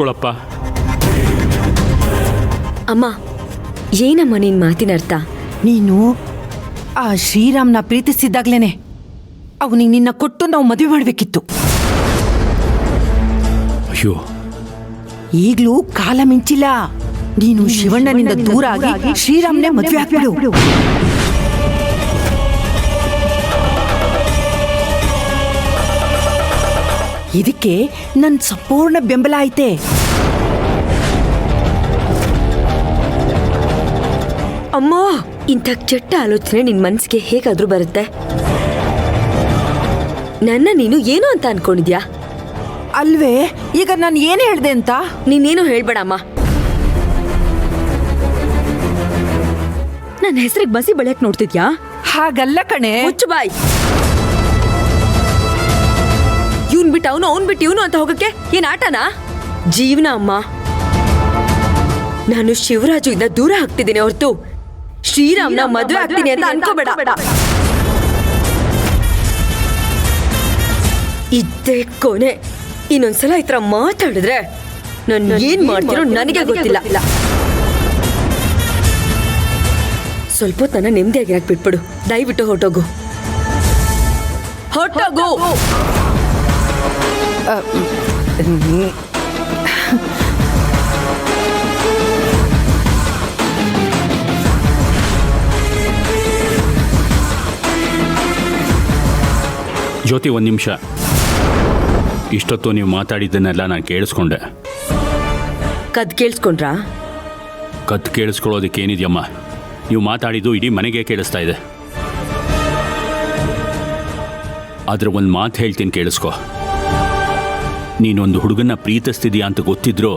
ಕೂತ್ಕೊಳ್ಳಪ್ಪ. ಅಮ್ಮ, ಏನಮ್ಮ ನಿನ್ ಮಾತಿನ ಅರ್ಥ? ನೀನು ಆ ಶ್ರೀರಾಮ್ನ ಪ್ರೀತಿಸಿದ್ದಾಗ್ಲೇನೆ ಅವನಿಗೆ ನಿನ್ನ ಕೊಟ್ಟು ನಾವು ಮದುವೆ ಮಾಡಬೇಕಿತ್ತು. ಅಯ್ಯೋ, ಈಗ್ಲೂ ಕಾಲ ಮಿಂಚಿಲ್ಲ. ನೀನು ಶಿವಣ್ಣನಿಂದ ದೂರ ಆಗಿ ಶ್ರೀರಾಮ್ನೇ ಮದುವೆ ಆಗ್ಬಿಡು. ಇದಕ್ಕೆ ನನ್ ಸಂಪೂರ್ಣ ಬೆಂಬಲ ಐತೆ. ಅಮ್ಮ, ಇಂಥ ಕೆಟ್ಟ ಆಲೋಚನೆ ನಿನ್ ಮನ್ಸಿಗೆ ಹೇಗಾದ್ರೂ ಬರುತ್ತೆ? ನನ್ನ ನೀನು ಏನು ಅಂತ ಅನ್ಕೊಂಡಿದ್ಯಾ? ಅಲ್ವೇ, ಈಗ ನಾನು ಏನ್ ಹೇಳ್ದೆ ಅಂತ? ನೀನೇನು ಹೇಳ್ಬೇಡಮ್ಮ. ನನ್ನ ಹೆಸರಿಗೆ ಬಸಿ ಬೆಳೆಯಕ್ ನೋಡ್ತಿದ್ಯಾ? ಹಾಗಲ್ಲ ಕಣೆ. ಮುಚ್ಚು ಬಾಯ್. ಇವ್ನ್ ಬಿಟ್ಟು ಅವನು, ಅವ್ನ್ ಬಿಟ್ಟು ಇವನು ಅಂತ ಹೋಗಕ್ಕೆ ಏನ್ ಆಟನಾ? ಜೀವನ ಅಮ್ಮ. ನಾನು ಶಿವರಾಜು ಇಂದ ದೂರ ಆಗ್ತಿದ್ದೀನಿ ಹೊರತು ಶ್ರೀರಾಮ್ನ ಮದುವೆ ಆಗ್ತೀನಿ ಅಂತ ಅನ್ಕೋಬೇಡ. ಇದ್ದೇ ಕೊನೆ. ಇನ್ನೊಂದ್ಸಲ ಈ ತರ ಮಾತಾಡಿದ್ರೆ ನಾನು ಏನ್ ಮಾಡ್ತೀನೋ ನನಗೆ ಗೊತ್ತಿಲ್ಲ. ಸ್ವಲ್ಪ ಹೊತ್ತನ್ನ ನೆಮ್ಮದಿಯಾಗಿರಕ್ ಬಿಟ್ಬಿಡು. ದಯವಿಟ್ಟು ಹೊರಟೋಗು. ಜ್ಯೋತಿ, ಒಂದು ನಿಮಿಷ. ಇಷ್ಟೊತ್ತು ನೀವು ಮಾತಾಡಿದ್ದನ್ನೆಲ್ಲ ನಾನು ಕೇಳಿಸ್ಕೊಂಡೆ. ಕದ್ ಕೇಳಿಸ್ಕೊಂಡ್ರಾ? ಕತ್ ಕೇಳಿಸ್ಕೊಳ್ಳೋದಕ್ಕೇನಿದೆಯಮ್ಮ? ನೀವು ಮಾತಾಡಿದ್ದು ಇಡೀ ಮನೆಗೆ ಕೇಳಿಸ್ತಾ ಇದೆ. ಆದರೆ ಒಂದು ಮಾತು ಹೇಳ್ತೀನಿ, ಕೇಳಿಸ್ಕೊ. ನೀನೊಂದು ಹುಡುಗನ್ನ ಪ್ರೀತಿಸ್ತಿದೀಯ ಅಂತ ಗೊತ್ತಿದ್ರು